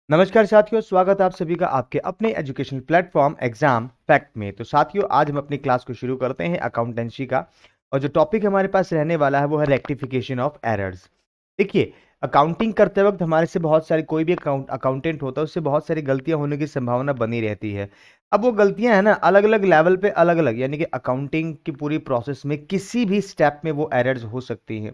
नमस्कार साथियों, स्वागत है आप सभी का आपके अपने एजुकेशन प्लेटफॉर्म एग्जाम फैक्ट में। तो साथियों, आज हम अपनी क्लास को शुरू करते हैं अकाउंटेंसी का। और जो टॉपिक हमारे पास रहने वाला है वो है रेक्टिफिकेशन ऑफ एरर्स। देखिए, अकाउंटिंग करते वक्त हमारे से बहुत सारी, कोई भी अकाउंटेंट होता है उससे बहुत सारी गलतियां होने की संभावना बनी रहती है। अब वो गलतियां है ना, अलग अलग लेवल पे अलग अलग, यानी कि अकाउंटिंग की पूरी प्रोसेस में किसी भी स्टेप में वो एरर्स हो सकती हैं।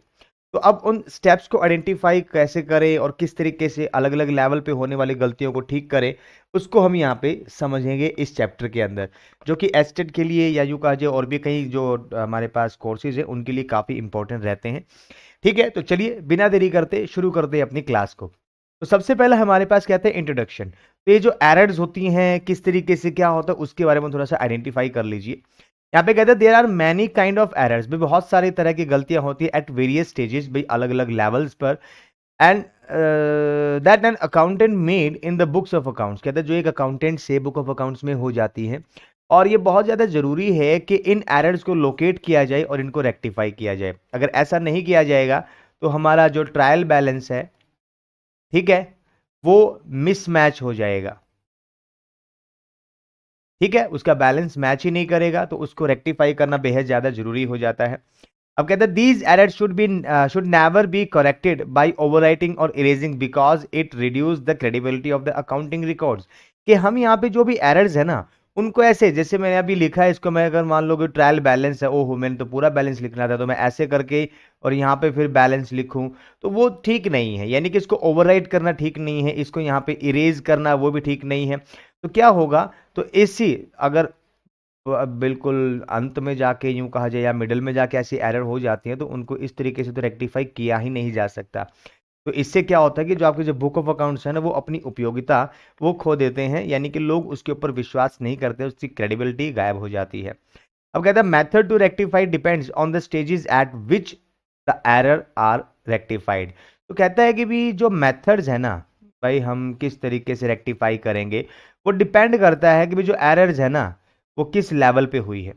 तो अब उन स्टेप्स को आइडेंटिफाई कैसे करें और किस तरीके से अलग अलग लेवल पे होने वाली गलतियों को ठीक करें, उसको हम यहाँ पे समझेंगे इस चैप्टर के अंदर, जो कि एस्टेट के लिए या यूं कहा जाए और भी कई जो हमारे पास कोर्सेज हैं उनके लिए काफ़ी इंपॉर्टेंट रहते हैं। ठीक है, तो चलिए बिना देरी करते शुरू करते हैं अपनी क्लास को। तो सबसे पहले हमारे पास कहते हैं इंट्रोडक्शन। तो ये जो एरर्स होती हैं किस तरीके से क्या होता है उसके बारे में थोड़ा सा आइडेंटिफाई कर लीजिए। यहाँ पे कहते हैं there are many kind of errors, भी बहुत सारी तरह की गलतियां होती है एट वेरियस स्टेजेस, भाई अलग अलग लेवल्स पर। And that an accountant made in the books of accounts, कहते हैं जो एक अकाउंटेंट से बुक ऑफ अकाउंट्स में हो जाती है। और ये बहुत ज्यादा जरूरी है कि इन एरर्स को लोकेट किया जाए और इनको रेक्टिफाई किया जाए। अगर ऐसा नहीं किया जाएगा तो हमारा जो ट्रायल बैलेंस है, ठीक है, वो मिसमैच हो जाएगा। ठीक है, उसका बैलेंस मैच ही नहीं करेगा, तो उसको रेक्टिफाई करना बेहद ज्यादा जरूरी हो जाता है। अब कहते हैं these errors should never be corrected by overwriting और erasing because it reduce the credibility of the accounting records. कि हम यहाँ पे जो भी एरर्स है ना, उनको ऐसे, जैसे मैंने अभी लिखा है इसको, मैं अगर मान लो कि ट्रायल बैलेंस है, ओहो मैंने तो पूरा बैलेंस लिखना था, तो मैं ऐसे करके और यहाँ पे फिर बैलेंस लिखूं, तो वो ठीक नहीं है। यानी कि इसको ओवरराइट करना ठीक नहीं है, इसको यहाँ पे इरेज करना वो भी ठीक नहीं है। तो क्या होगा, तो इसी, अगर अब बिल्कुल अंत में जाके यूं कहा जाए या मिडिल में जाके ऐसी एरर हो जाती है तो उनको इस तरीके से तो रेक्टिफाई किया ही नहीं जा सकता। तो इससे क्या होता है कि जो आपके जो बुक ऑफ अकाउंट्स है ना, वो अपनी उपयोगिता वो खो देते हैं, यानी कि लोग उसके ऊपर विश्वास नहीं करते, उसकी क्रेडिबिलिटी गायब हो जाती है। अब कहता है method to rectify depends on the stages at which the error are rectified. तो कहता है कि भी जो मेथड्स है ना, भाई हम किस तरीके से रेक्टिफाई करेंगे, वो डिपेंड करता है कि भी जो एरर्स है ना वो किस लेवल पे हुई है।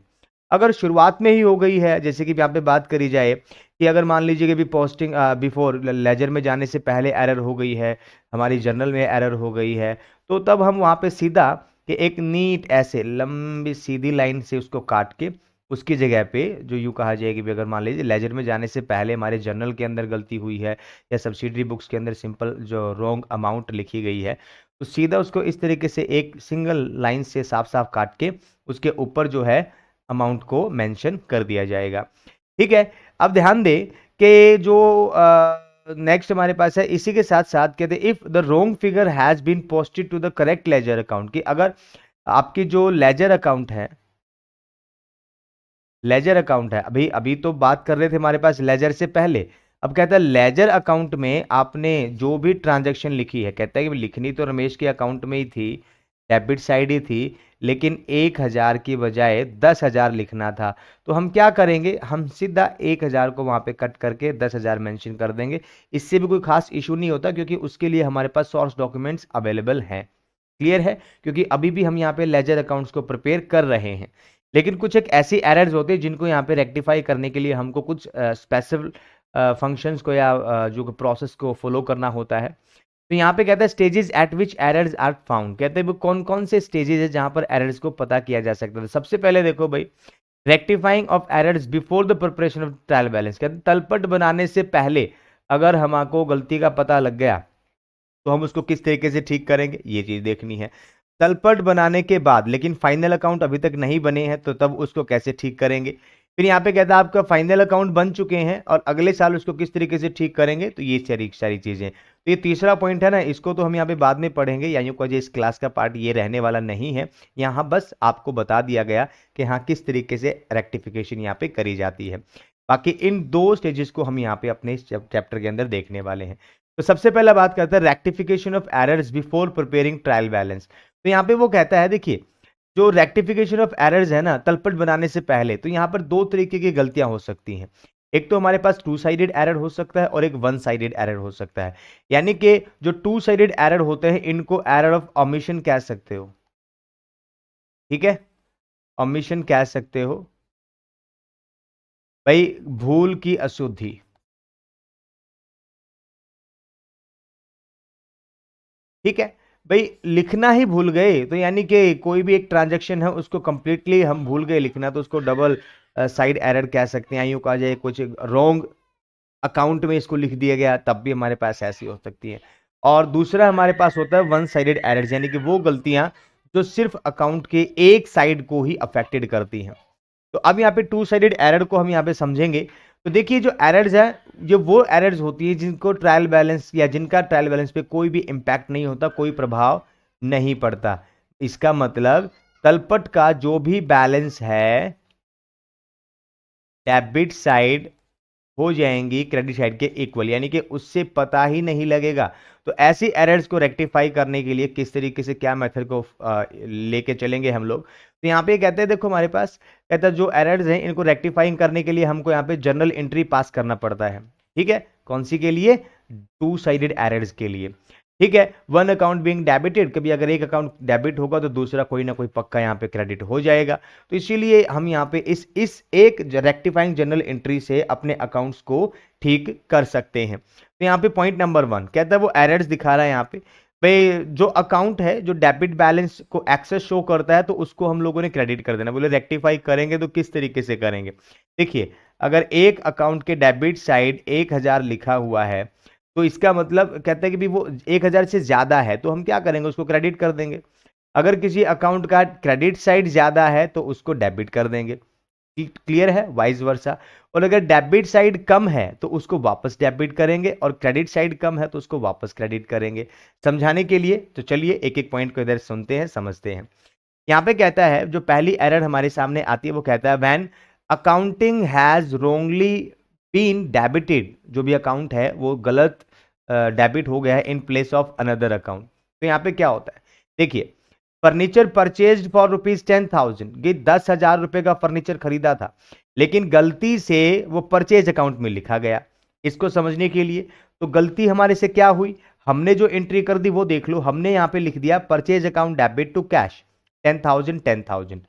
अगर शुरुआत में ही हो गई है, जैसे कि यहाँ पे बात करी जाए कि अगर मान लीजिए कि भी पोस्टिंग बिफोर लेजर में जाने से पहले एरर हो गई है, हमारी जर्नल में एरर हो गई है, तो तब हम वहाँ पे सीधा कि एक नीट ऐसे लंबी सीधी लाइन से उसको काट के उसकी जगह पे जो यूं कहा जाए कि भी अगर मान लीजिए लेजर में जाने से पहले हमारे जर्नल के अंदर गलती हुई है या सब्सिडरी बुक्स के अंदर सिंपल जो रॉन्ग अमाउंट लिखी गई है, तो सीधा उसको इस तरीके से एक सिंगल लाइन से साफ साफ काट के उसके ऊपर जो है अमाउंट को मेंशन कर दिया जाएगा। ठीक है, अब ध्यान दें कि जो नेक्स्ट हमारे पास है, इसी के साथ साथ कहते हैं if the wrong figure has been posted to the correct ledger account, कि अगर आपकी जो लेजर अकाउंट है, लेजर अकाउंट है, अभी अभी तो बात कर रहे थे हमारे पास लेजर से पहले। अब कहता है लेजर अकाउंट में आपने जो भी ट्रांजैक्शन लिखी है, कहता है कि लिखनी तो रमेश के अकाउंट में ही थी, डेबिट साइड ही थी, लेकिन 1,000 की बजाय 10,000 लिखना था। तो हम क्या करेंगे, हम सीधा 1,000 को वहां पे कट करके 10,000 मेंशन कर देंगे। इससे भी कोई खास इशू नहीं होता, क्योंकि उसके लिए हमारे पास सोर्स डॉक्यूमेंट्स अवेलेबल हैं। क्लियर है, क्योंकि अभी भी हम यहाँ पे लेजर अकाउंट्स को प्रिपेयर कर रहे हैं। लेकिन कुछ एक ऐसी एरर्स होते हैं जिनको यहाँ पे रेक्टिफाई करने के लिए हमको कुछ स्पेसिफिक फंक्शंस को या जो प्रोसेस को फॉलो करना होता है। तो यहाँ पे कहता है stages at which errors are found, कहते हैं वो कौन कौन से स्टेजेस है जहां पर एरर्स को पता किया जा सकता है। सबसे पहले देखो भाई, rectifying of errors before the preparation of trial balance, कहते हैं तलपट बनाने से पहले अगर हमको गलती का पता लग गया तो हम उसको किस तरीके से ठीक करेंगे, ये चीज देखनी है। तलपट बनाने के बाद लेकिन फाइनल अकाउंट अभी तक नहीं बने हैं, तो तब उसको कैसे ठीक करेंगे। फिर यहाँ पे कहता है आपका फाइनल अकाउंट बन चुके हैं और अगले साल उसको किस तरीके से ठीक करेंगे, तो ये सारी सारी चीजें। तो ये तीसरा पॉइंट है ना, इसको तो हम यहाँ पे बाद में पढ़ेंगे, या यूं कहिए इस क्लास का पार्ट ये रहने वाला नहीं है। यहाँ बस आपको बता दिया गया कि हाँ किस तरीके से रेक्टिफिकेशन यहाँ पे करी जाती है। बाकी इन दो स्टेजेस को हम यहाँ पे अपने इस चैप्टर के अंदर देखने वाले हैं। तो सबसे पहला बात करते हैं rectification of errors before preparing trial balance. तो यहाँ पे वो कहता है, देखिए जो रेक्टिफिकेशन ऑफ एरर्स है ना तलपट बनाने से पहले, तो यहाँ पर दो तरीके की गलतियां हो सकती हैं। एक तो हमारे पास टू साइडेड एरर हो सकता है और एक वन साइडेड एरर हो सकता है। यानी कि जो टू साइडेड एरर होते हैं इनको एरर ऑफ ओमिशन कह सकते हो। ठीक है, ओमिशन कह सकते हो, भाई भूल की अशुद्धि। ठीक है, भाई लिखना ही भूल गए, तो यानी कि कोई भी एक ट्रांजैक्शन है उसको कंप्लीटली हम भूल गए लिखना, तो उसको डबल साइड एरर कह सकते हैं। यूं कहा जाए कुछ रॉन्ग अकाउंट में इसको लिख दिया गया, तब भी हमारे पास ऐसी हो सकती है। और दूसरा हमारे पास होता है वन साइडेड एरर्स, यानी कि वो गलतियां जो सिर्फ अकाउंट के एक साइड को ही अफेक्टेड करती हैं। तो अब यहाँ पे टू साइडेड एरर को हम यहाँ पे समझेंगे। तो देखिए जो एरर्स है, जो वो एरर्स होती है जिनको ट्रायल बैलेंस या जिनका ट्रायल बैलेंस पे कोई भी इंपैक्ट नहीं होता, कोई प्रभाव नहीं पड़ता। इसका मतलब तलपट का जो भी बैलेंस है डेबिट साइड हो जाएंगी क्रेडिट साइड के इक्वल, यानी कि उससे पता ही नहीं लगेगा। तो ऐसी एरर्स को रेक्टिफाई करने के लिए किस तरीके से क्या मेथड को लेके चलेंगे हम लोग। तो यहाँ पे कहते हैं देखो हमारे पास कहता है जो एरर्स हैं इनको रेक्टिफाइंग करने के लिए हमको यहाँ पे जर्नल एंट्री पास करना पड़ता है। ठीक है, कौन सी के लिए? टू साइडेड एरर्स के लिए। ठीक है, वन अकाउंट बीइंग डेबिटेड, कभी अगर एक अकाउंट डेबिट होगा तो दूसरा कोई ना कोई पक्का यहाँ पे क्रेडिट हो जाएगा। तो इसीलिए हम यहाँ पे इस एक रेक्टिफाइंग जर्नल एंट्री से अपने अकाउंट्स को ठीक कर सकते हैं। तो यहाँ पे पॉइंट नंबर 1 कहता है वो एरर्स दिखा रहा है यहाँ पे भाई, जो अकाउंट है जो डेबिट बैलेंस को एक्सेस शो करता है तो उसको हम लोगों ने क्रेडिट कर देना। बोले रेक्टिफाई करेंगे तो किस तरीके से करेंगे? देखिए अगर एक अकाउंट के डेबिट साइड 1000 लिखा हुआ है तो इसका मतलब कहता है कि भी वो 1000 से ज्यादा है तो हम क्या करेंगे? उसको क्रेडिट कर देंगे। अगर किसी अकाउंट का क्रेडिट साइड ज्यादा है तो उसको डेबिट कर देंगे। क्लियर है? Vice versa. और अगर डेबिट साइड कम है तो उसको वापस डेबिट करेंगे, और क्रेडिट साइड कम है तो उसको वापस क्रेडिट करेंगे। समझाने के लिए तो चलिए एक एक पॉइंट को इधर सुनते हैं, समझते हैं। यहाँ पे कहता है जो पहली एरर हमारे सामने आती है वो कहता है when accounting has wrongly been debited, जो भी अकाउंट है वो गलत डेबिट हो गया है इन प्लेस ऑफ अनदर अकाउंट। तो यहाँ पे क्या होता है? देखिए फर्नीचर परचेज्ड फॉर ₹10,000, ये 10,000 रुपए का फर्नीचर खरीदा था लेकिन गलती से वो परचेज अकाउंट में लिखा गया। इसको समझने के लिए तो गलती हमारे से क्या हुई, हमने जो एंट्री कर दी वो देख लो। हमने यहाँ पे लिख दिया purchase account debit to cash 10,000 10,000।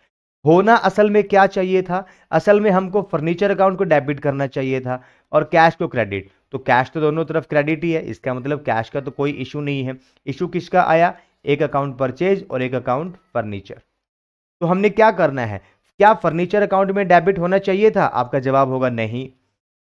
होना असल में क्या चाहिए था? असल में हमको फर्नीचर अकाउंट को डेबिट करना चाहिए था और कैश को क्रेडिट। तो कैश तो दोनों तरफ क्रेडिट ही है, इसका मतलब कैश का तो कोई इशू नहीं है। इशू किसका आया? एक अकाउंट परचेज और एक अकाउंट फर्नीचर। तो हमने क्या करना है? क्या फर्नीचर अकाउंट में डेबिट होना चाहिए था? आपका जवाब होगा नहीं।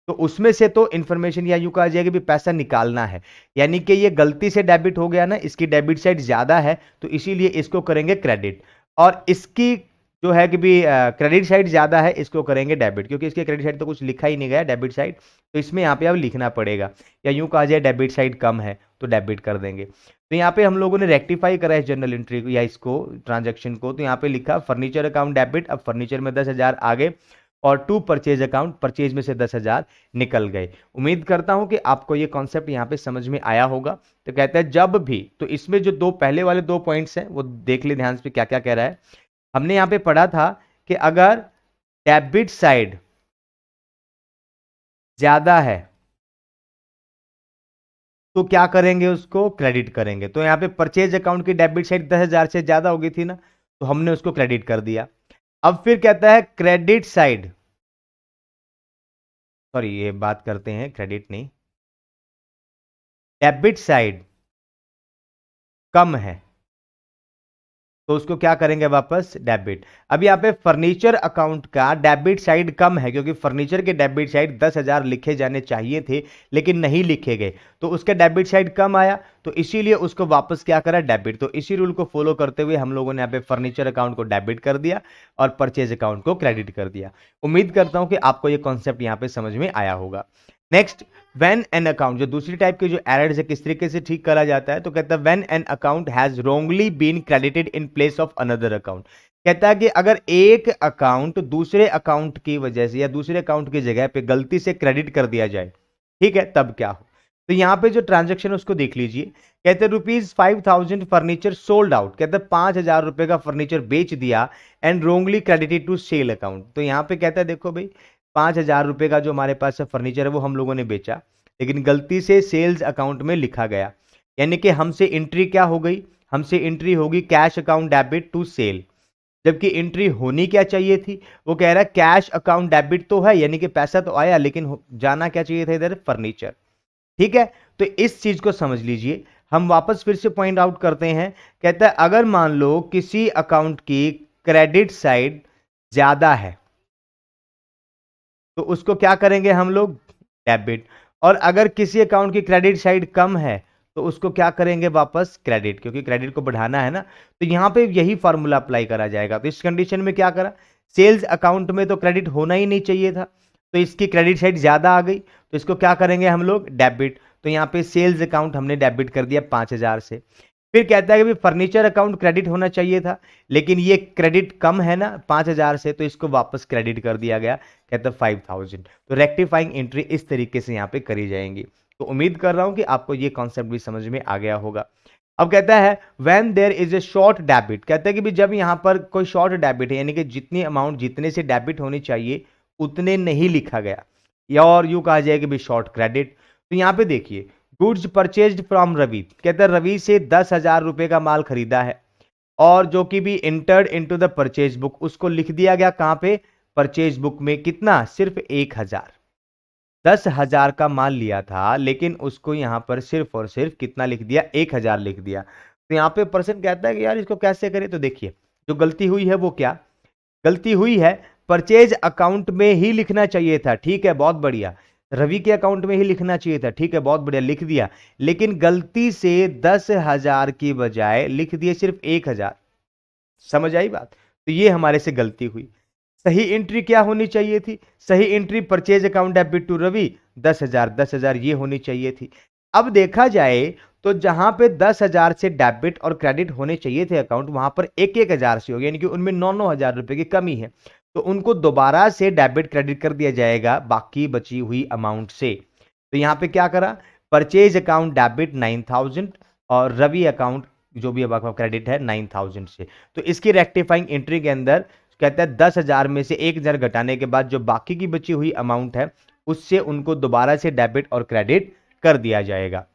तो उसमें से तो इंफॉर्मेशन या यूं कहा जाएगा भी पैसा निकालना है, यानी कि ये गलती से डेबिट हो गया ना, इसकी डेबिट साइड ज्यादा है तो इसीलिए इसको करेंगे क्रेडिट, और इसकी जो है कि भी क्रेडिट साइड ज्यादा है इसको करेंगे डेबिट, क्योंकि इसके क्रेडिट साइड तो कुछ लिखा ही नहीं गया डेबिट साइड, तो इसमें यहाँ पे अब लिखना पड़ेगा। या यूं कहा जाए डेबिट साइड कम है तो डेबिट कर देंगे। तो यहाँ पे हम लोगों ने रेक्टिफाई करा है जर्नल एंट्री को या इसको ट्रांजेक्शन को। तो यहाँ पे लिखा फर्नीचर अकाउंट डेबिट, अब फर्नीचर में 10,000 आगे, और टू परचेज अकाउंट, परचेज में से 10,000 निकल गए। उम्मीद करता हूं कि आपको ये कॉन्सेप्ट यहाँ पे समझ में आया होगा। तो कहता है जब भी, तो इसमें जो दो पहले वाले दो पॉइंट्स हैं वो देख ले ध्यान से क्या क्या कह रहा है। हमने यहाँ पे पढ़ा था कि अगर डेबिट साइड ज्यादा है तो क्या करेंगे? उसको क्रेडिट करेंगे। तो यहाँ पे परचेज अकाउंट की डेबिट साइड 10,000 से ज्यादा हो गई थी ना, तो हमने उसको क्रेडिट कर दिया। अब फिर कहता है क्रेडिट साइड, सॉरी ये बात करते हैं क्रेडिट नहीं, डेबिट साइड कम है तो उसको क्या करेंगे? वापस डेबिट। अब यहाँ पे फर्नीचर अकाउंट का डेबिट साइड कम है क्योंकि फर्नीचर के डेबिट साइड 10,000 लिखे जाने चाहिए थे लेकिन नहीं लिखे गए, तो उसका डेबिट साइड कम आया, तो इसीलिए उसको वापस क्या करा? डेबिट। तो इसी रूल को फॉलो करते हुए हम लोगों ने यहाँ पे फर्नीचर अकाउंट को डेबिट कर दिया और परचेज अकाउंट को क्रेडिट कर दिया। उम्मीद करता हूं कि आपको ये कॉन्सेप्ट यहाँ पे समझ में आया होगा। नेक्स्ट, व्हेन एन अकाउंट, जो दूसरी टाइप के जो एरर्स है किस तरीके से ठीक करा जाता है, तो कहता है when an account has wrongly been credited in place of another account. कहता है कि अगर एक अकाउंट दूसरे अकाउंट की वजह से या दूसरे अकाउंट की जगह पे गलती से क्रेडिट कर दिया जाए, ठीक है, तब क्या हो? तो यहाँ पे जो ट्रांजेक्शन उसको देख लीजिए। कहते हैं ₹5,000 फर्नीचर सोल्ड आउट, कहते हैं 5,000 रुपए का फर्नीचर बेच दिया and wrongly credited to sale account. तो यहाँ पे कहता है देखो भाई 5,000 रुपए का जो हमारे पास फर्नीचर है वो हम लोगों ने बेचा लेकिन गलती से सेल्स अकाउंट में लिखा गया, यानी कि हमसे एंट्री क्या हो गई? हमसे एंट्री होगी cash account debit to sale, जबकि एंट्री होनी क्या चाहिए थी? वो कह रहा है कैश अकाउंट डेबिट तो है, यानी कि पैसा तो आया लेकिन जाना क्या चाहिए था इधर? फर्नीचर। ठीक है, तो इस चीज को समझ लीजिए। हम वापस फिर से पॉइंट आउट करते हैं, कहता है अगर मान लो किसी अकाउंट की क्रेडिट साइड ज्यादा है तो उसको क्या करेंगे हम लोग, डेबिट। और अगर किसी अकाउंट की क्रेडिट साइड कम है तो उसको क्या करेंगे, वापस क्रेडिट, क्योंकि क्रेडिट को बढ़ाना है ना। तो यहां पे यही फॉर्मूला अप्लाई करा जाएगा। तो इस कंडीशन में क्या करा, सेल्स अकाउंट में तो क्रेडिट होना ही नहीं चाहिए था, तो इसकी क्रेडिट साइड ज्यादा आ गई, तो इसको क्या करेंगे हम लोग, डेबिट। तो यहाँ पे सेल्स अकाउंट हमने डेबिट कर दिया 5,000 से। फिर कहता है कि फर्नीचर अकाउंट क्रेडिट होना चाहिए था, लेकिन ये क्रेडिट कम है ना 5,000 से, तो इसको वापस क्रेडिट कर दिया गया, कहता है 5,000। तो रेक्टिफाइंग एंट्री इस तरीके से यहाँ पे करी जाएंगी। तो उम्मीद कर रहा हूं कि आपको ये कॉन्सेप्ट भी समझ में आ गया होगा। अब कहता है when there is a short debit, कहता है कि भी जब यहाँ पर कोई शॉर्ट डेबिट है, यानी कि जितनी अमाउंट जितने से डेबिट होनी चाहिए उतने नहीं लिखा गया, या और यूं कहा जाए कि भी शॉर्ट क्रेडिट। तो यहाँ पे देखिए, गुड्स परचेज्ड फ्रॉम रवि, कहता है रवि से 10,000 रुपए का माल खरीदा है, और जो कि भी entered into the purchase book, उसको लिख दिया गया कहां पे, परचेज बुक में। कितना, सिर्फ 1,000। 10,000 का माल लिया था, लेकिन उसको यहां पर सिर्फ और सिर्फ कितना लिख दिया, 1,000 लिख दिया। तो यहाँ पे पर्सन कहता है कि यार इसको कैसे करें। तो देखिए, जो गलती हुई है वो क्या गलती हुई है, परचेज अकाउंट में ही लिखना चाहिए था, ठीक है बहुत बढ़िया। रवि के अकाउंट में ही लिखना चाहिए था, ठीक है बहुत बढ़िया, लिख दिया। लेकिन गलती से 10,000 की बजाय लिख दिए सिर्फ 1,000। समझ आई बात। तो ये हमारे से गलती हुई। सही एंट्री क्या होनी चाहिए थी, सही entry purchase account debit to Ravi 10,000, 10,000 ये होनी चाहिए थी। अब देखा जाए तो जहां पे 10,000 से डेबिट और क्रेडिट होने चाहिए थे अकाउंट, वहां पर 1,000 से हो गया, यानी कि उनमें 9,000 रुपए की कमी है। तो उनको दोबारा से डेबिट क्रेडिट कर दिया जाएगा बाकी बची हुई अमाउंट से। तो यहां पे क्या करा, परचेज अकाउंट डेबिट 9,000 और रवि अकाउंट जो भी अब क्रेडिट है 9,000 से। तो इसकी रेक्टिफाइंग एंट्री के अंदर कहता है 10,000 में से 1,000 घटाने के बाद जो बाकी की बची हुई अमाउंट है उससे उनको दोबारा से डेबिट और क्रेडिट कर दिया जाएगा।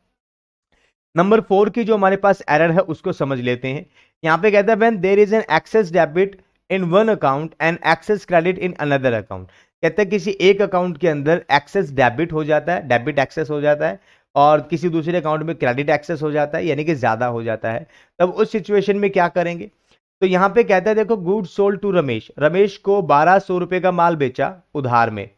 नंबर 4 की जो हमारे पास एरर है उसको समझ लेते हैं। यहां पे कहता है when there is an excess debit in one account and excess credit in another account, कहता है किसी एक अकाउंट के अंदर एक्सेस डेबिट हो जाता है, डेबिट एक्सेस हो जाता है, और किसी दूसरे अकाउंट में क्रेडिट एक्सेस हो जाता है, यानी कि ज्यादा हो जाता है। तब उस सिचुएशन में क्या करेंगे, तो यहां पे कहता है देखो, goods sold to Ramesh, Ramesh को 1,200 रुपए का माल बेचा उधार में,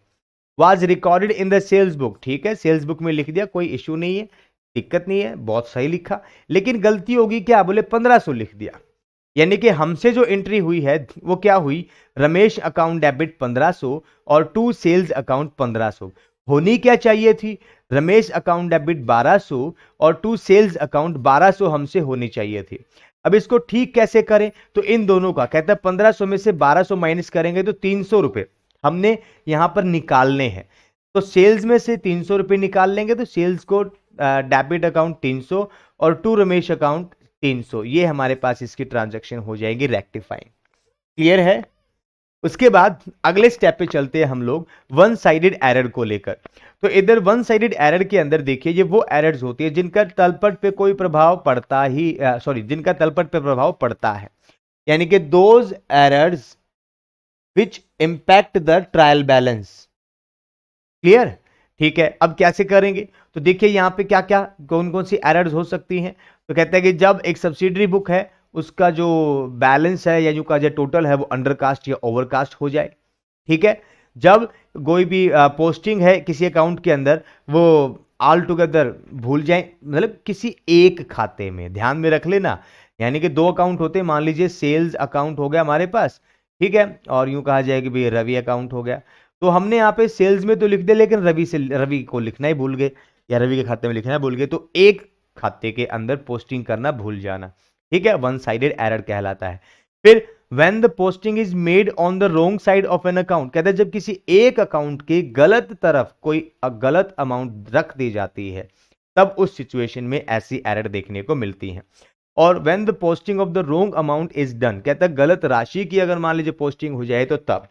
was recorded in the sales book, ठीक है सेल्स बुक में लिख दिया, कोई इश्यू नहीं है, दिक्कत नहीं है, बहुत सही लिखा। लेकिन गलती होगी क्या, बोले 1,500 लिख दिया। यानी कि हमसे जो एंट्री हुई है वो क्या हुई, रमेश अकाउंट डेबिट 1,500 और टू सेल्स अकाउंट 1,500। होनी क्या चाहिए थी, रमेश अकाउंट डेबिट 1,200 और टू सेल्स अकाउंट 1,200 हमसे होनी चाहिए थी। अब इसको ठीक कैसे करें, तो इन दोनों का कहता है 1,500 में से 1,200 माइनस करेंगे तो 300 रुपए हमने यहां पर निकालने हैं। तो सेल्स में से 300 रुपए निकाल लेंगे, तो सेल्स को डेबिट अकाउंट 300 और टू रमेश अकाउंट 300, ये हमारे पास इसकी ट्रांजैक्शन हो जाएगी रेक्टिफाइंग। क्लियर है। उसके बाद अगले स्टेप पे चलते हैं हम लोग वन साइडेड एरर को लेकर। तो इधर वन साइडेड एरर के अंदर देखिए, ये वो एरर्स होती है जिनका तलपट पे कोई प्रभाव पड़ता ही जिनका तलपट पे प्रभाव पड़ता है, यानी कि those errors which impact the trial balance. Clear, ठीक है। अब कैसे करेंगे, तो देखिए यहां पे क्या क्या कौन कौन सी एरर्स हो सकती हैं। तो कहते हैं कि जब एक सब्सिडरी बुक है उसका जो बैलेंस है या जो का जो टोटल है वो अंडरकास्ट या ओवरकास्ट हो जाए, ठीक है। जब कोई भी पोस्टिंग है किसी अकाउंट के अंदर वो ऑल टुगेदर भूल जाए, मतलब किसी एक खाते में, ध्यान में रख लेना, यानी कि 2 अकाउंट होते हैं, मान लीजिए सेल्स अकाउंट हो गया हमारे पास, ठीक है, और यूं कहा जाए कि भाई रवि अकाउंट हो गया। तो हमने यहाँ पे सेल्स में तो लिख दिया, लेकिन रवि को लिखना ही भूल गए, या रवि के खाते में लिखना भूल गए, तो एक खाते के अंदर पोस्टिंग करना भूल जाना, ठीक है, वन साइडेड एरर कहलाता है। फिर when the posting is made on the wrong side of an account, कहते हैं जब किसी एक अकाउंट के गलत तरफ कोई गलत अमाउंट रख दी जाती है, तब उस सिचुएशन में ऐसी एरर देखने को मिलती है। और when the posting of the wrong amount is done, कहता है गलत राशि की अगर मान लीजिए पोस्टिंग हो जाए तो तब।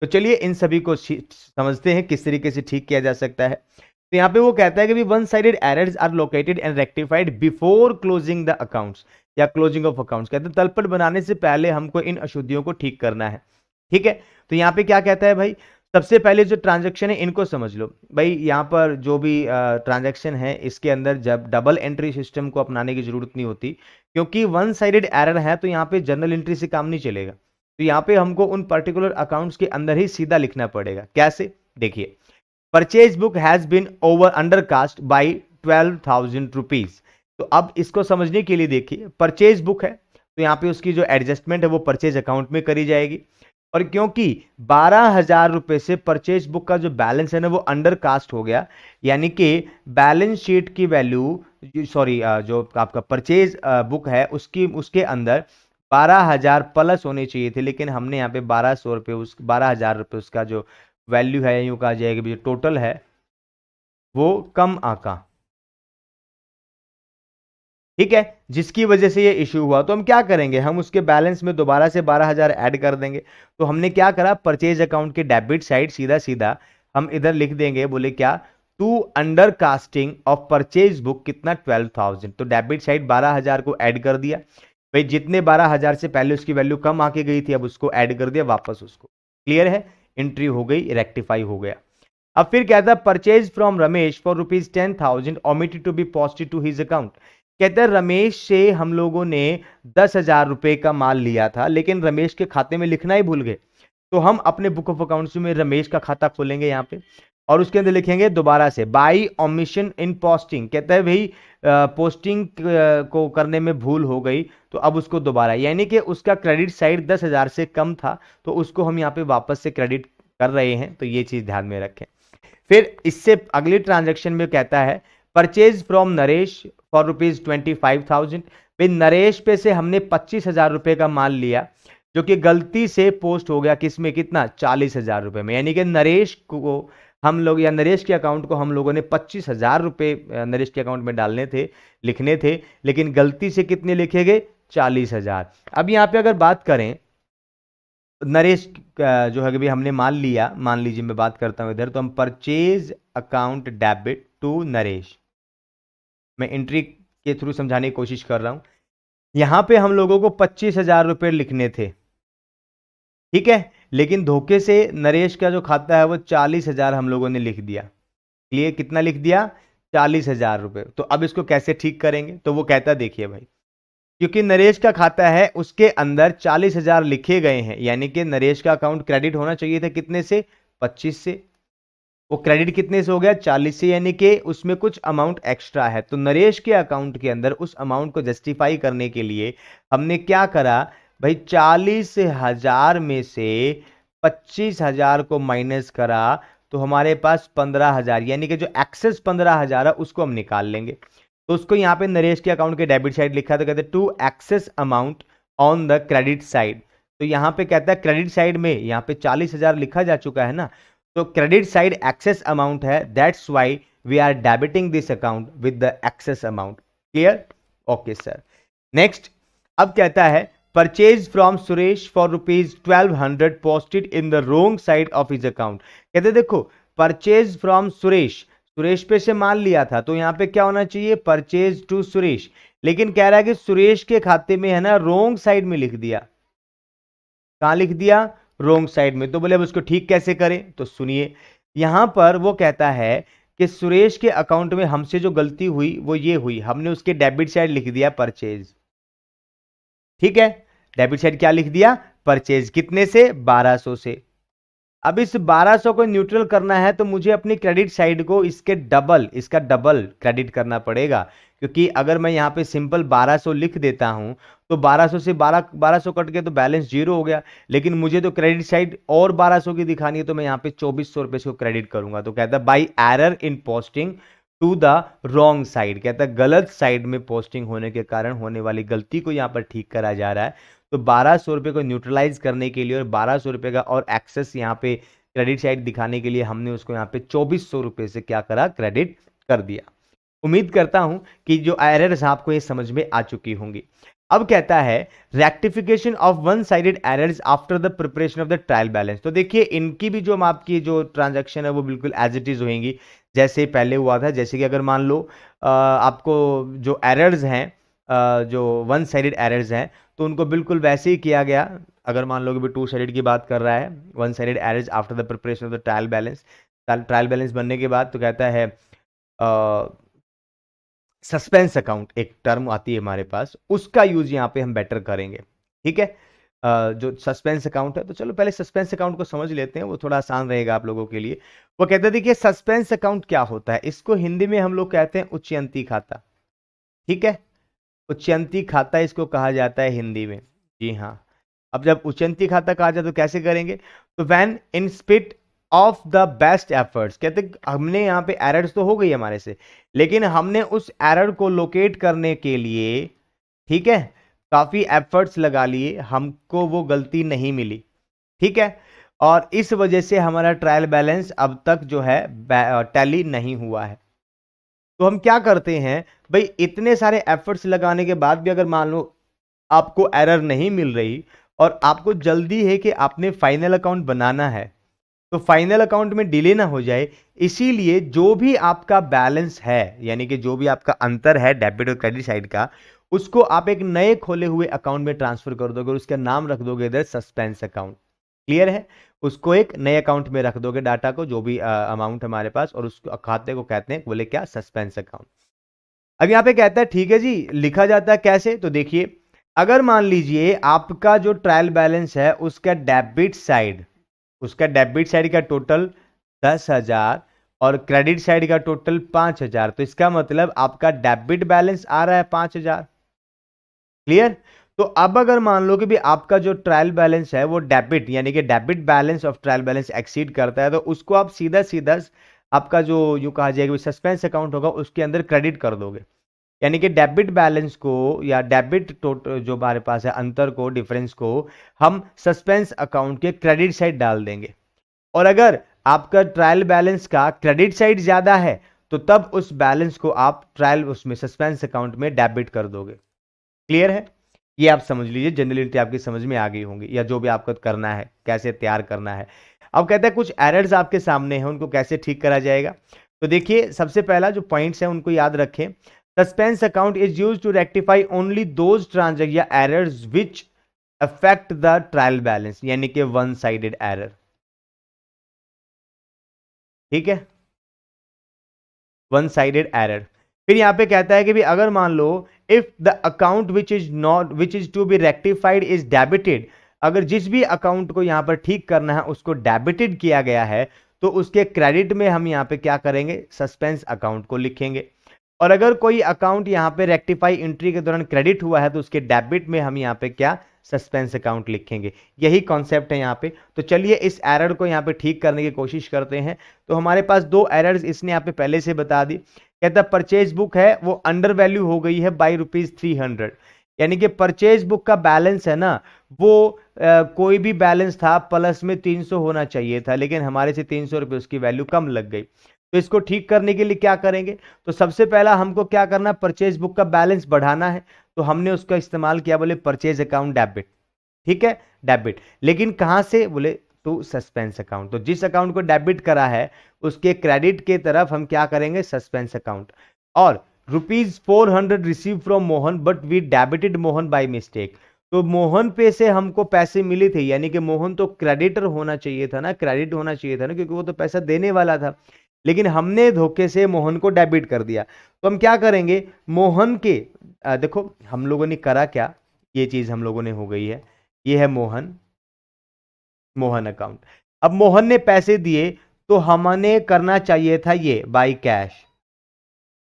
तो चलिए इन सभी को समझते हैं किस तरीके से ठीक किया जा सकता है। तो यहाँ पे वो कहता है कि one sided errors are located and rectified before closing the accounts या क्लोजिंग ऑफ अकाउंट्स, कहते हैं तलपट बनाने से पहले हमको इन अशुद्धियों को ठीक करना है, ठीक है। तो यहाँ पे क्या कहता है भाई, सबसे पहले जो ट्रांजैक्शन है इनको समझ लो भाई। यहाँ पर जो भी ट्रांजैक्शन है इसके अंदर जब डबल एंट्री सिस्टम को अपनाने की जरूरत नहीं होती, क्योंकि वन साइडेड एरर है, तो यहाँ पे जर्नल एंट्री से काम नहीं चलेगा। तो यहाँ पे हमको उन पर्टिकुलर अकाउंट्स के अंदर ही सीधा लिखना पड़ेगा। कैसे, देखिए, purchase book has been over undercast by 12,000 rupees. तो अब इसको समझने के लिए देखिए, परचेज बुक है तो यहाँ पे उसकी जो एडजस्टमेंट है वो परचेज अकाउंट में करी जाएगी, और क्योंकि 12,000 रुपए से परचेज बुक का जो बैलेंस है ना वो अंडर कास्ट हो गया, यानी कि बैलेंस शीट की वैल्यू, सॉरी, जो आपका परचेज बुक है उसकी उसके अंदर 12,000 प्लस होने चाहिए थे, लेकिन हमने यहाँ पे 1,200 रुपये, उस 12,000 रुपये उसका जो वैल्यू है, यूं कहा जाएगा जो टोटल है वो कम आका। ठीक है, जिसकी वजह से ये इश्यू हुआ। तो हम क्या करेंगे, हम उसके बैलेंस में दोबारा से 12,000 ऐड कर देंगे। तो हमने क्या करा, परचेज अकाउंट के डेबिट साइड सीधा सीधा हम इधर लिख देंगे, बोले क्या, to undercasting of purchase book कितना 12,000, तो डेबिट साइड 12,000 को ऐड कर दिया। भाई जितने 12,000 से पहले उसकी वैल्यू कम आके गई थी, अब उसको ऐड कर दिया वापस उसको। क्लियर है, एंट्री हो गई, रेक्टिफाई हो गया। अब फिर कहता है purchase from Ramesh for ₹10,000 omitted to be posted to his account. कहता है रमेश से हम लोगों ने 10,000 रुपए का माल लिया था, लेकिन रमेश के खाते में लिखना ही भूल गए। तो हम अपने बुक ऑफ अकाउंट्स में रमेश का खाता खोलेंगे यहाँ पे, और उसके अंदर लिखेंगे दोबारा से बाई ओमिशन इन पोस्टिंग। कहता है भाई पोस्टिंग को करने में भूल हो गई, तो अब उसको दोबारा, यानी कि उसका क्रेडिट साइड 10,000 से कम था, तो उसको हम यहाँ पे वापस से क्रेडिट कर रहे हैं। तो ये चीज ध्यान में रखें। फिर इससे अगली ट्रांजैक्शन में कहता है परचेज फ्रॉम नरेश फॉर ₹25,000। भाई नरेश पे से हमने 25,000 रुपए का माल लिया, जो कि गलती से पोस्ट हो गया किसमें, कितना, 40,000 रुपए में। यानी कि नरेश को हम लोग, या नरेश के अकाउंट को हम लोगों ने 25,000 रुपए नरेश के अकाउंट में डालने थे, लिखने थे, लेकिन गलती से कितने लिखे गए, 40,000। अब यहां पे अगर बात करें, नरेश जो है कि हमने माल लिया, मान लीजिए मैं बात करता हूं इधर, तो हम purchase account debit to Naresh, मैं एंट्री के थ्रू समझाने की कोशिश कर रहा हूं। यहां पे हम लोगों को 25,000 रुपए लिखने थे, ठीक है, लेकिन धोखे से नरेश का जो खाता है वो 40,000 हम लोगों ने लिख दिया। क्लियर, कितना लिख दिया, 40,000 रुपए। तो अब इसको कैसे ठीक करेंगे, तो वो कहता है देखिए भाई, क्योंकि नरेश का खाता है उसके अंदर 40,000 लिखे गए हैं, यानी कि नरेश का अकाउंट क्रेडिट होना चाहिए था कितने से, 25 से। वो क्रेडिट कितने से हो गया, 40 से, यानी कि उसमें कुछ अमाउंट एक्स्ट्रा है। तो नरेश के अकाउंट के अंदर उस अमाउंट को जस्टिफाई करने के लिए हमने क्या करा भाई, 40,000 में से 25,000 को माइनस करा, तो हमारे पास 15,000, यानी कि जो एक्सेस 15,000 है उसको हम निकाल लेंगे। तो उसको यहां पे नरेश के अकाउंट के डेबिट साइड लिखा, तो कहते हैं to excess amount on the credit side. तो यहां पे कहता है क्रेडिट साइड में यहां पे 40,000 लिखा जा चुका है ना, तो क्रेडिट साइड एक्सेस अमाउंट है, that's why we are debiting this account with the excess amount. Clear, okay sir. Next, अब कहता है purchase from Suresh for ₹1,200 posted in the wrong side of his account. कहते देखो, परचेज फ्रॉम सुरेश, सुरेश पे से माल लिया था, तो यहां पे क्या होना चाहिए, परचेज टू सुरेश, लेकिन कह रहा है कि सुरेश के खाते में है ना रोंग साइड में लिख दिया। कहां लिख दिया, रोंग साइड में। तो बोले अब उसको ठीक कैसे करें, तो सुनिए, यहां पर वो कहता है कि सुरेश के अकाउंट में हमसे जो गलती हुई वो ये हुई, हमने उसके डेबिट साइड लिख दिया परचेज। ठीक है, डेबिट साइड क्या लिख दिया, परचेज, कितने से, 1200 से। अब इस 1200 को न्यूट्रल करना है, तो मुझे अपनी क्रेडिट साइड को इसके डबल, इसका डबल क्रेडिट करना पड़ेगा, क्योंकि अगर मैं यहां पे सिंपल 1200 लिख देता हूं, तो 1200 से 1200 कट के तो बैलेंस जीरो हो गया, लेकिन मुझे तो क्रेडिट साइड और 1200 की दिखानी है, तो मैं यहां पे 2400 रुपए को क्रेडिट करूंगा। तो कहता है by error in posting to the wrong side, कहता है गलत साइड में पोस्टिंग होने के कारण होने वाली गलती को यहां पर ठीक करा जा रहा है। तो 1200 रुपए को न्यूट्रलाइज करने के लिए और 1200 रुपए का और एक्सेस यहाँ पे क्रेडिट साइड दिखाने के लिए हमने उसको यहाँ पे 2400 रुपए से क्या करा, क्रेडिट कर दिया। उम्मीद करता हूं कि जो एरर्स आपको ये समझ में आ चुकी होंगी। अब कहता है rectification of one sided errors after the preparation of the trial balance. तो देखिए इनकी भी जो आपकी जो ट्रांजैक्शन है वो बिल्कुल एज इट इज होंगी जैसे पहले हुआ था। जैसे कि अगर मान लो आपको जो एरर्स हैं, जो वन साइडेड एरर्स हैं, तो उनको बिल्कुल वैसे ही किया गया अगर मान लो कि टू साइडेड की बात कर रहा है, one sided errors after the preparation of the trial balance, trial balance बनने के बाद तो कहता है सस्पेंस अकाउंट, एक टर्म आती है हमारे पास, उसका यूज यहाँ पे हम बेटर करेंगे। ठीक है, जो सस्पेंस अकाउंट है, तो चलो पहले सस्पेंस अकाउंट को समझ लेते हैं, वो थोड़ा आसान रहेगा आप लोगों के लिए। वो कहते हैं देखिए सस्पेंस अकाउंट क्या होता है, इसको हिंदी में हम लोग कहते हैं उच्चयंती खाता। ठीक है, उच्चयंती खाता इसको कहा जाता है हिंदी में। जी हाँ, अब जब उच्चयंती खाता कहा जाए तो कैसे करेंगे, तो when in spit of the best efforts, कहते हमने यहाँ पे एरर्स तो हो गई हमारे से, लेकिन हमने उस एरर को लोकेट करने के लिए, ठीक है, काफी एफर्ट्स लगा लिए, हमको वो गलती नहीं मिली। ठीक है, और इस वजह से हमारा ट्रायल बैलेंस अब तक जो है टैली नहीं हुआ है। तो हम क्या करते हैं भाई, इतने सारे एफर्ट्स लगाने के बाद भी अगर मान लो आपको एरर नहीं मिल रही और आपको जल्दी है कि आपने फाइनल अकाउंट बनाना है, तो फाइनल अकाउंट में डिले ना हो जाए, इसीलिए जो भी आपका बैलेंस है, यानी कि जो भी आपका अंतर है डेबिट और क्रेडिट साइड का, उसको आप एक नए खोले हुए अकाउंट में ट्रांसफर कर दोगे और उसका नाम रख दोगे इधर सस्पेंस अकाउंट। क्लियर है, उसको एक नए अकाउंट में रख दोगे डाटा को, जो भी अमाउंट हमारे पास, और उस खाते को कहते हैं, बोले क्या, सस्पेंस अकाउंट। अब यहां पे कहता है ठीक है जी, लिखा जाता है कैसे, तो देखिए अगर मान लीजिए आपका जो ट्रायल बैलेंस है उसका डेबिट साइड का टोटल 10,000 और क्रेडिट साइड का टोटल 5,000, तो इसका मतलब आपका डेबिट बैलेंस आ रहा है 5,000। क्लियर, तो अब अगर मान लो कि भी आपका जो ट्रायल बैलेंस है वो डेबिट, यानी कि debit balance of trial balance exceed करता है, तो उसको आप सीधा सीधा आपका जो यूं कहा जाएगा सस्पेंस अकाउंट होगा उसके अंदर क्रेडिट कर दोगे, यानी कि डेबिट बैलेंस को या डेबिट टोटल जो हमारे पास है अंतर को, डिफरेंस को हम सस्पेंस अकाउंट के क्रेडिट साइड डाल देंगे। और अगर आपका ट्रायल बैलेंस का क्रेडिट साइड ज्यादा है तो तब उस बैलेंस को आप ट्रायल उसमें सस्पेंस अकाउंट में डेबिट कर दोगे। क्लियर है, ये आप समझ लीजिए, जनरलिटी आपकी समझ में आ गई होंगी, या जो भी आपको करना है कैसे तैयार करना है। अब कहता है कुछ एरर्स आपके सामने हैं, उनको कैसे ठीक करा जाएगा, तो देखिए सबसे पहला जो पॉइंट्स है उनको याद रखें। Suspense account is used to rectify only those transaction या errors which affect the trial balance, यानी कि वन साइडेड एरर। ठीक है, वन साइडेड एरर। फिर यहां पे कहता है कि भी अगर मान लो if the account which is to be rectified is debited, अगर जिस भी अकाउंट को यहां पर ठीक करना है उसको डेबिटेड किया गया है, तो उसके क्रेडिट में हम यहां पे क्या करेंगे, सस्पेंस अकाउंट को लिखेंगे। और अगर कोई अकाउंट यहां पे रेक्टिफाई एंट्री के दौरान क्रेडिट हुआ है तो उसके डेबिट में हम यहां पे क्या, सस्पेंस अकाउंट लिखेंगे। यही कॉन्सेप्ट है यहाँ पे। तो चलिए इस एरर को यहाँ पे ठीक करने की कोशिश करते हैं। तो हमारे पास दो एरर्स इसने यहाँ पे पहले से बता दी। कहता परचेज बुक है वो अंडर वैल्यू हो गई है बाई ₹300, यानी कि परचेज बुक का बैलेंस है ना वो कोई भी बैलेंस था प्लस में 300 होना चाहिए था, लेकिन हमारे से 300 रुपये उसकी वैल्यू कम लग गई। तो इसको ठीक करने के लिए क्या करेंगे, तो सबसे पहला हमको क्या करना है, परचेज बुक का बैलेंस बढ़ाना है। तो हमने उसका इस्तेमाल किया, बोले परचेज अकाउंट डेबिट। ठीक है, डेबिट, लेकिन कहां से, बोले टू सस्पेंस अकाउंट। तो जिस अकाउंट को डेबिट करा है उसके क्रेडिट के तरफ हम क्या करेंगे, सस्पेंस अकाउंट। और ₹400 receive from Mohan but we debited Mohan by mistake. तो मोहन पे से हमको पैसे मिले थे, यानी कि मोहन तो क्रेडिटर होना चाहिए था ना, क्रेडिट होना चाहिए था ना, क्योंकि वो तो पैसा देने वाला था, लेकिन हमने धोखे से मोहन को डेबिट कर दिया। तो हम क्या करेंगे, मोहन के देखो हम लोगों ने करा क्या, ये चीज हम लोगों ने हो गई है, ये है मोहन, मोहन अकाउंट। अब मोहन ने पैसे दिए तो हमने करना चाहिए था ये बाई कैश।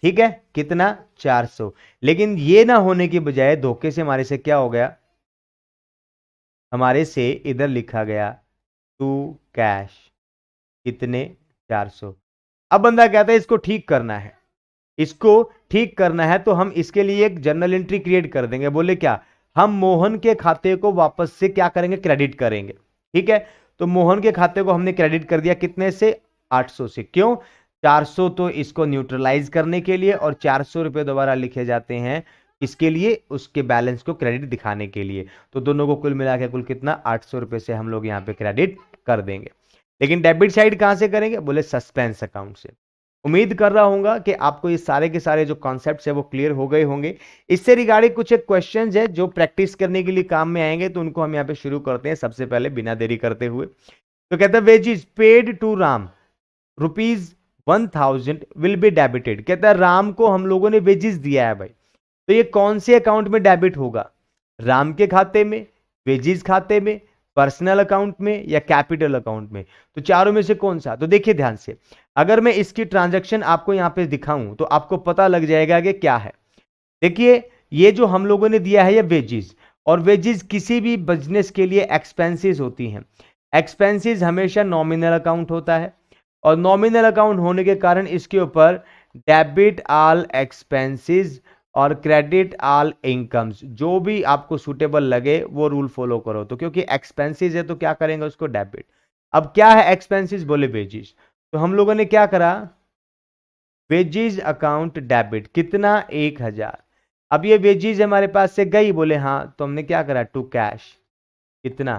ठीक है, कितना, 400, लेकिन ये ना होने की बजाय धोखे से हमारे से क्या हो गया, हमारे से इधर लिखा गया टू कैश, कितने, 400। अब बंदा कहता है इसको ठीक करना है, इसको ठीक करना है, तो हम इसके लिए एक जर्नल एंट्री क्रिएट कर देंगे। बोले क्या, हम मोहन के खाते को वापस से क्या करेंगे, क्रेडिट करेंगे। ठीक है, तो मोहन के खाते को हमने क्रेडिट कर दिया, कितने से, 800 से। क्यों, 400 तो इसको न्यूट्रलाइज करने के लिए और 400 रुपए दोबारा लिखे जाते हैं इसके लिए, उसके बैलेंस को क्रेडिट दिखाने के लिए। तो दोनों को कुल मिला के कुल कितना, 800 रुपए से हम लोग यहाँ पे क्रेडिट कर देंगे। लेकिन डेबिट साइड कहां से करेंगे, बोले सस्पेंस अकाउंट से। उम्मीद कर रहा हूंगा कि आपको ये सारे के सारे जो कॉन्सेप्ट्स है वो क्लियर हो गए होंगे। इससे रिगार्डिंग कुछ एक क्वेश्चंस है जो प्रैक्टिस करने के लिए काम में आएंगे, तो उनको हम यहाँ पे शुरू करते हैं सबसे पहले बिना देरी करते हुए। तो कहता है wages paid to Ram ₹1000 will be debited. कहता है राम को हम लोगों ने वेजिज दिया है भाई, तो ये कौन से अकाउंट में डेबिट होगा? राम के खाते में, वेजिज खाते में, पर्सनल अकाउंट में या कैपिटल अकाउंट में? तो चारों में से कौन सा? तो देखिए ध्यान से, अगर मैं इसकी ट्रांजैक्शन आपको यहां पे दिखाऊं तो आपको पता लग जाएगा कि क्या है। देखिए ये जो हम लोगों ने दिया है ये वेजिज, और वेजिज किसी भी बिजनेस के लिए एक्सपेंसेस होती हैं। एक्सपेंसेस हमेशा नॉमिनल अकाउंट होता है, और नॉमिनल अकाउंट होने के कारण इसके ऊपर डेबिट ऑल एक्सपेंसेस और क्रेडिट ऑल इनकम्स, जो भी आपको सुटेबल लगे वो रूल फॉलो करो। तो क्योंकि एक्सपेंसेस है तो क्या करेंगे उसको डेबिट। अब क्या है एक्सपेंसेस? बोले वेजिज, तो हम लोगों ने क्या करा, वेजिज अकाउंट डेबिट कितना 1000। अब ये वेजिज हमारे पास से गई, बोले हाँ, तो हमने क्या करा टू कैश कितना।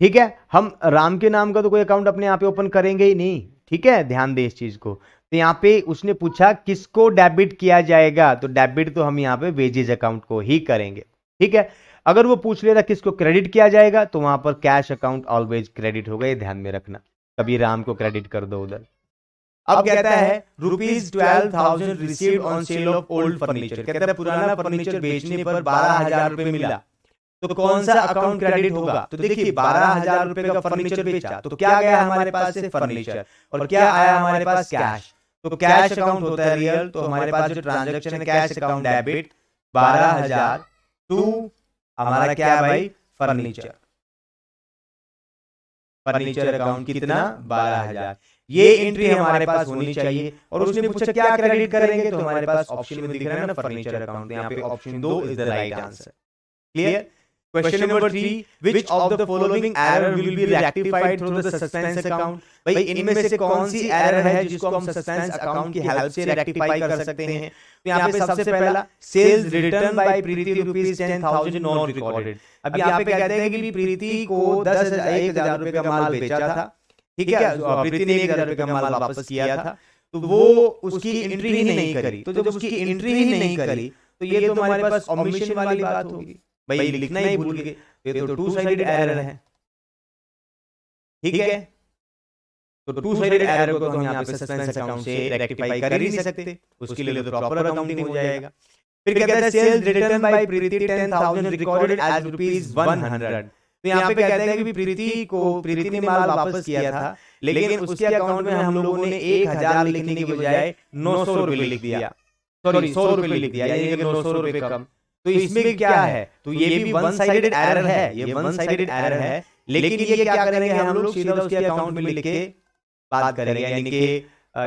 ठीक है, हम राम के नाम का तो कोई अकाउंट अपने यहाँ पे ओपन करेंगे ही नहीं, ठीक है, ध्यान दे इस चीज को। तो यहाँ पे उसने पूछा किसको डेबिट किया जाएगा, तो डेबिट तो हम यहाँ पे वेजेज अकाउंट को ही करेंगे। ठीक है, अगर वो पूछ लेता किसको क्रेडिट किया जाएगा तो वहां पर कैश अकाउंट ऑलवेज क्रेडिट होगा, ये ध्यान में रखना, कभी राम को क्रेडिट कर दो उधर। अब कहता है ₹12,000 received on sale of old furniture. कहता है पुराना फर्नीचर बेचने पर ₹12,000 मिला, तो कौन सा अकाउंट क्रेडिट होगा? तो देखिए ₹12,000 का फर्नीचर बेचा तो क्या गया हमारे पास से फर्नीचर, और क्या आया हमारे पास कैश। तो कैश अकाउंट होता है रियल, तो हमारे पास जो ट्रांजेक्शन है कैश अकाउंट डेबिट 12,000 टू हमारा क्या है भाई फर्नीचर। फर्नीचर अकाउंट कितना 12,000, ये एंट्री हमारे पास होनी चाहिए। और उसने पूछा क्या क्रेडिट करेंगे, तो हमारे पास ऑप्शन में दिख रहा है ना फर्नीचर अकाउंट, यहाँ पे option 2 is the right answer. Clear? Question number 3, which of the following error will be rectified through the suspense account. भाई इनमें से कौन सी एरर है जिसको हम सस्पेंस अकाउंट की हेल्प से रेक्टिफाई कर सकते हैं? तो यहाँ पे सबसे पहला sales return by Preeti ₹10,000 not recorded. अब यहाँ पे कहते हैं कि प्रीति को 1,000 रुपए का माल बेचा था, ठीक है, प्रीति ने 1,000 रुपए का माल वापस किया था, तो वो उसकी एंट्री ही नहीं करी। तो जब उसकी एंट्री ही नहीं करी तो ये तो हमारे पास ओमिशन वाली बात होगी, भाई लिखना ही भूल गए, ये तो टू साइडेड एरर है। ठीक है, तो टू साइडेड एरर को तो हम यहाँ पे सस्पेंस अकाउंट से रेक्टिफाई कर ही नहीं सकते, उसके लिए तो प्रॉपर अकाउंटिंग हो जाएगा। फिर कहता है sales return by Preeti 10,000 recorded as ₹100। तो यहाँ पे कहते हैं कि प्रीति ने माल वापस किया था, लेकिन उसके अकाउंट में हम लोगों ने 1,000 लिखने की बजाय 900 रुपए लिख दिया, सॉरी 100 रुपए लिख दिया, यानी कि 900 रुपए कम। तो इसमें क्या है, तो ये भी वन साइडेड एरर है, ये वन साइडेड एरर है। लेकिन ये क्या करेंगे हम लोग, सीधा उसके अकाउंट में लिख के बात करेंगे, यानी कि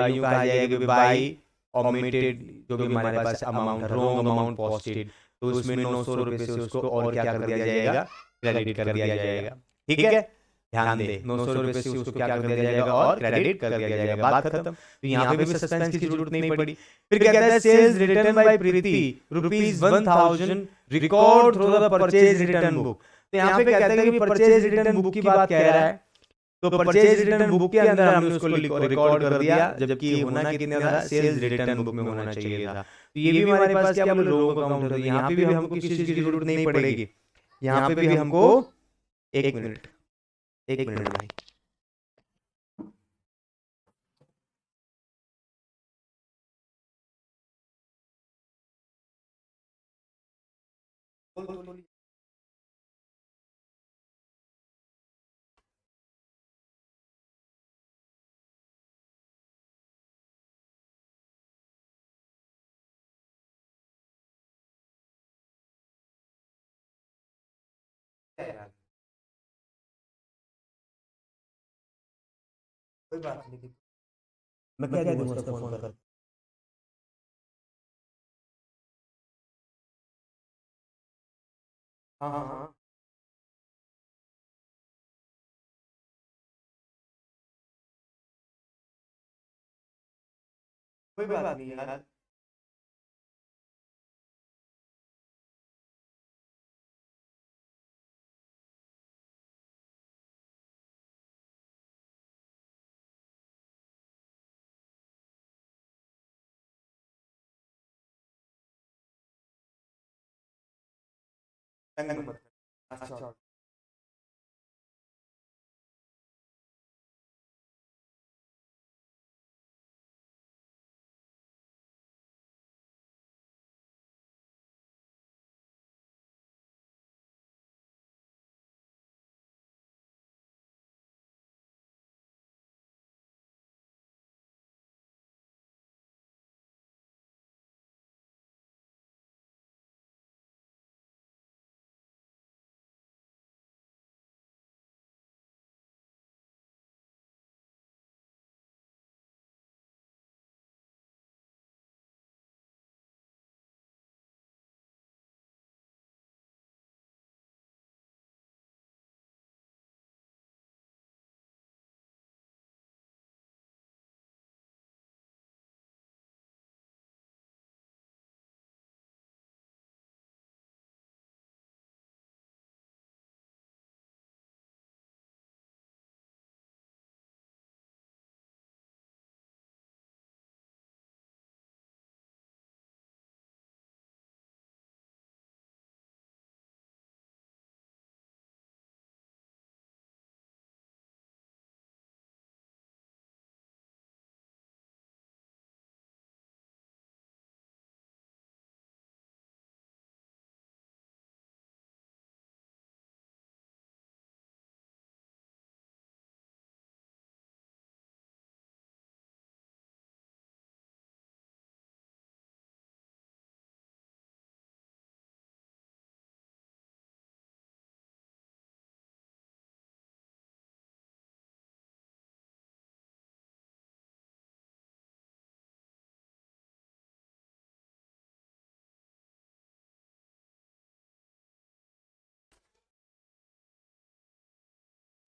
यूं कहा जाएगा कि बाई ओमिटेड जो भी हमारे पास अमाउंट है, रॉन्ग अमाउंट पोस्टेड, तो उसमें 900 रुपए से उसको और क्या कर दिया जाएगा, क्रेडिट कर दिया जाएगा। ठीक है, ध्यान दे, 900 रुपए से उसको क्या कर दिया जाएगा और क्रेडिट कर दिया जाएगा, बात खत्म। तो यहाँ पे भी सस्पेंस की जरूरत नहीं पड़ी। फिर कहता है sales return by Preeti ₹1,000 record through the purchase return book. तो यहाँ पे कहता है कि परचेज रिटर्न बुक की बात कह रहा है, तो परचेज रिटर्न बुक के अंदर हमने उसको रिकॉर्ड कर दिया, जबकि होना कितना था, सेल्स रिटर्न बुक में होना चाहिए था। तो ये भी हमारे पास क्या बोले रॉन्ग अकाउंट है, तो यहाँ पे भी हमको किसी चीज की जरूरत नहीं पड़ेगी। यहाँ पे भी हमको एक मिनट भाई, कोई बात नहीं, मैं कह दूंगा उसका फोन कर। हाँ हाँ हाँ, कोई बात नहीं यार। तंग मत कर। अच्छा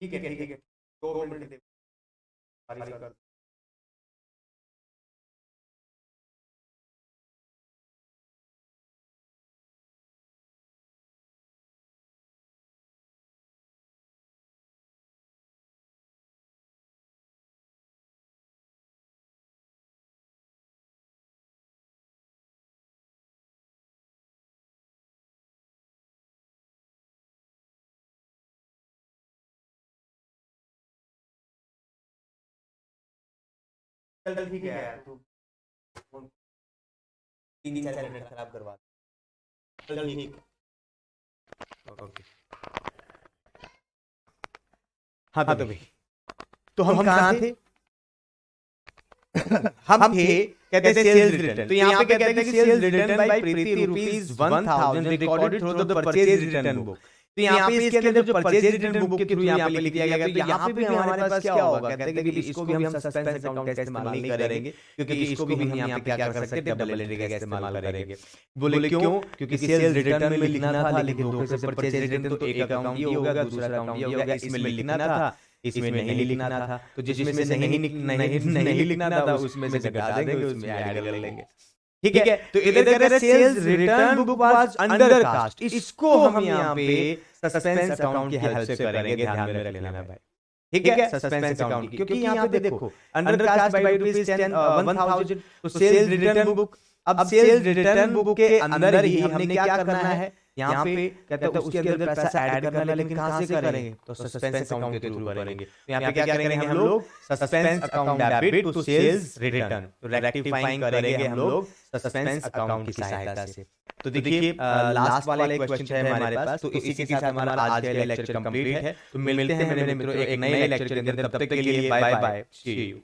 ठीक है ठीक है, 2 मिनट दे, बारी कर। चल ठीक है यार, तू 3-4 मिनट खराब करवा। चल ठीक। ओके। हाँ तो भाई, तो हम कहाँ थे? हम थे कहते हैं सेल्स रिटर्न। तो यहाँ पे कहते हैं कि sales return by Preeti ₹1000 recorded through the purchase return book. तो यहाँ पे इसके अंदर जो परचेज रिटर्न बुक के थ्रू यहाँ पे लिख दिया गया, तो यहाँ पे भी हमारे पास क्या होगा? कहते हैं कि इसको भी हम सस्पेंस अकाउंट का इस्तेमाल नहीं करेंगे, क्योंकि इसको भी हम यहाँ पे क्या कर सकते हैं? डबल एंट्री का इस्तेमाल करेंगे। बोले क्यों? क्योंकि सेल्स रिटर्न में लिखना था, लेकिन धोखे से परचेज रिटर्न तो एक अकाउंट ये होगा, दूसरा अकाउंट ये होगा, इसमें लिखना था, इसमें नहीं लिखना था। तो जिसमें से नहीं लिखना था उसमें से घटा देंगे, उसमें ऐड कर लेंगे। ठीक है, तो इधर कह रहे sales return book was undercast, इसको हम यहाँ पे सस्पेंस अकाउंट की हेल्प से करेंगे, ध्यान में रख लेना भाई। ठीक है, सस्पेंस अकाउंट की, क्योंकि यहाँ पे देखो अंडर कास्ट बाय ₹10,000, तो सेल्स रिटर्न बुक, अब सेल्स रिटर्न बुक के अंदर ही हमने क्या करना है? यहाँ पे कहते हैं उसके अंदर पैसा ऐड करना है, लेकिन कहाँ से करेंगे? तो सस्पेंस अकाउंट के थ्रू करेंगे। तो यहाँ पे क्या करेंगे हम लोग? Suspense account debit to sales return, तो रेक्टिफाइंग करेंगे हम लोग सस्पेंस अकाउंट की सहायता से। तो देखिए लास्ट वाला एक क्वेश्चन है हमारे पास, तो इसी के साथ हमारा आज का लेक्चर कंप्लीट है। तो मिलते हैं मेरे मित्रों एक नए लेक्चर के अंदर, तब तक के लिए बाय बाय, सी यू।